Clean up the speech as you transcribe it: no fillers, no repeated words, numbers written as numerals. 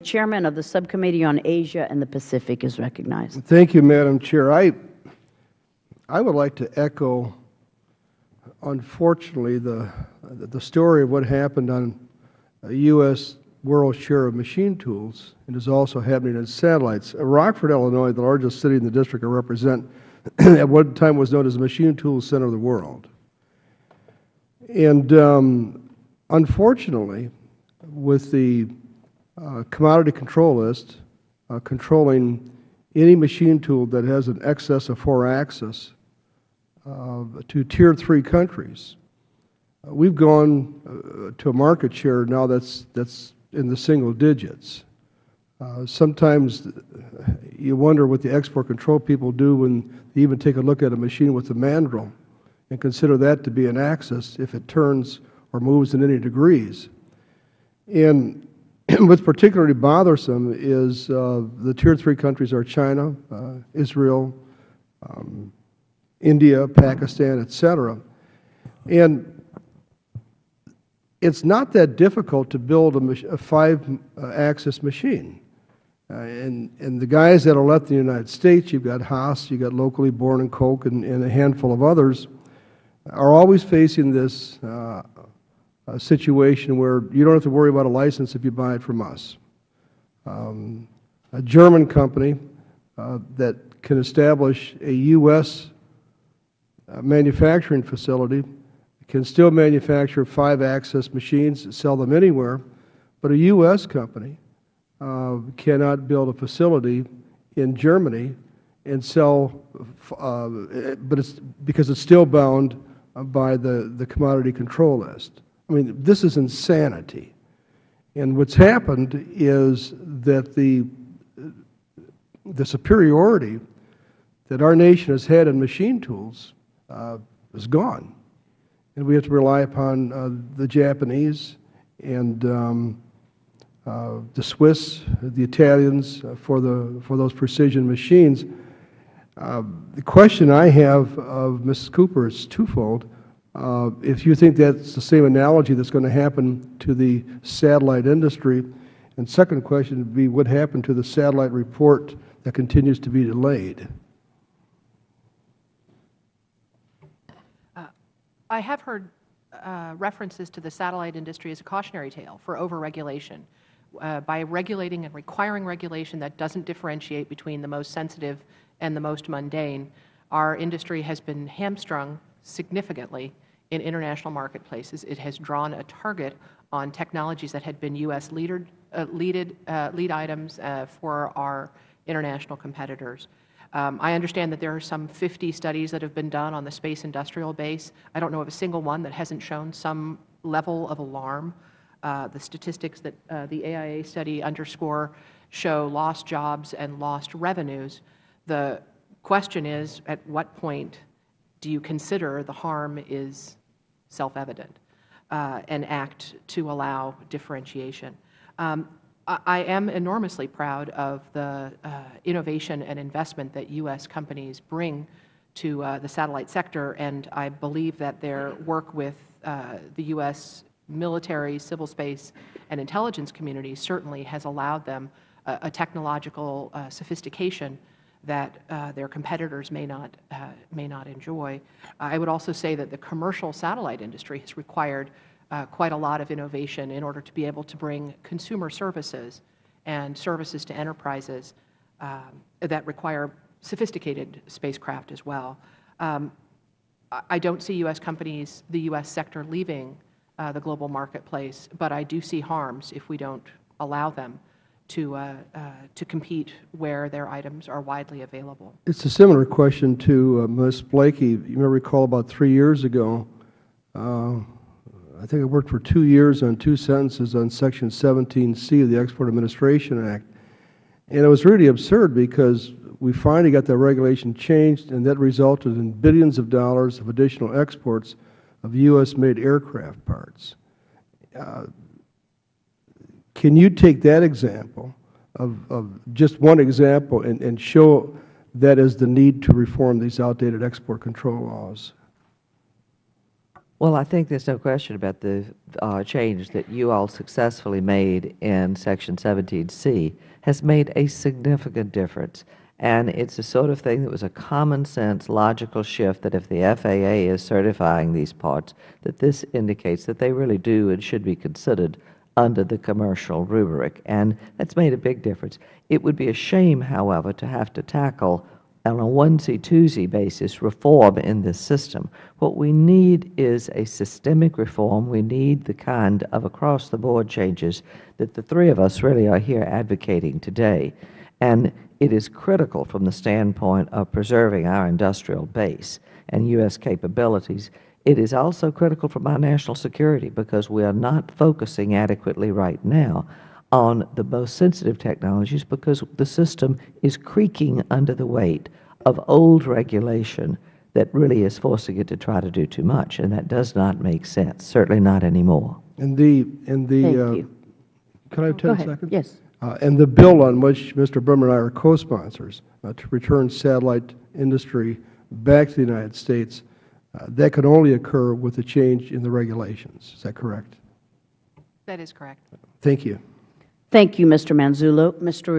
Chairman of the Subcommittee on Asia and the Pacific is recognized. Thank you, Madam Chair. I would like to echo, unfortunately, the story of what happened on a U.S. world share of machine tools, and is also happening in satellites. Rockford, Illinois, the largest city in the district I represent, at one time was known as the machine tool center of the world. And unfortunately, with the commodity control list controlling any machine tool that has an excess of 4 axis to Tier 3 countries, we've gone to a market share now that's in the single digits. Sometimes you wonder what the export control people do when they even take a look at a machine with a mandrel and consider that to be an axis if it turns or moves in any degrees. And what's particularly bothersome is the Tier 3 countries are China, Israel, India, Pakistan, etc. And it's not that difficult to build a 5-axis machine. And the guys that are left in the United States, you've got Haas, you've got Locally Born and Koch, and a handful of others, are always facing this a situation where you don't have to worry about a license if you buy it from us. A German company that can establish a U.S. Manufacturing facility can still manufacture 5-axis machines, sell them anywhere, but a U.S. company cannot build a facility in Germany and sell, but it's because it's still bound by the commodity control list. I mean, this is insanity. And what's happened is that the superiority that our nation has had in machine tools is gone. And we have to rely upon the Japanese and the Swiss, the Italians for those precision machines. The question I have of Mrs. Cooper is twofold. If you think that's the same analogy that's going to happen to the satellite industry, and second question would be what happened to the satellite report that continues to be delayed? I have heard references to the satellite industry as a cautionary tale for overregulation. By regulating and requiring regulation that doesn't differentiate between the most sensitive and the most mundane, our industry has been hamstrung significantly in international marketplaces. It has drawn a target on technologies that had been U.S. lead items for our international competitors. I understand that there are some 50 studies that have been done on the space industrial base. I don't know of a single one that hasn't shown some level of alarm. The statistics that the AIA study underscore show lost jobs and lost revenues. The question is, at what point do you consider the harm is self-evident and act to allow differentiation? I am enormously proud of the innovation and investment that U.S. companies bring to the satellite sector, and I believe that their work with the U.S. military, civil space, and intelligence community certainly has allowed them a technological sophistication that their competitors may not enjoy. I would also say that the commercial satellite industry has required quite a lot of innovation in order to be able to bring consumer services and services to enterprises that require sophisticated spacecraft as well. I don't see U.S. companies, the U.S. sector, leaving the global marketplace, but I do see harms if we don't allow them to compete where their items are widely available. It's a similar question to Ms. Blakey. You may recall about 3 years ago, I think I worked for 2 years on 2 sentences on Section 17C of the Export Administration Act. And it was really absurd because we finally got that regulation changed, and that resulted in billions of dollars of additional exports of U.S.-made aircraft parts. Can you take that example of just one example and show that as the need to reform these outdated export control laws? Well, I think there's no question about the change that you all successfully made in Section 17C has made a significant difference. And it's the sort of thing that was a common sense, logical shift that if the FAA is certifying these parts, that this indicates that they really do and should be considered under the commercial rubric. And that's made a big difference. It would be a shame, however, to have to tackle on a onesie-twosie basis reform in this system. What we need is a systemic reform. We need the kind of across-the-board changes that the three of us really are here advocating today. And it is critical from the standpoint of preserving our industrial base and U.S. capabilities. It is also critical from our national security because we are not focusing adequately right now on the most sensitive technologies because the system is creaking under the weight of old regulation that really is forcing it to try to do too much, and that does not make sense, certainly not anymore. Thank Thank you. Can I have 10 Go ahead. seconds? Yes. And the bill on which Mr. Berman and I are co-sponsors to return satellite industry back to the United States, that could only occur with a change in the regulations. Is that correct? That is correct. Thank you. Thank you, Mr. Manzullo. Mr.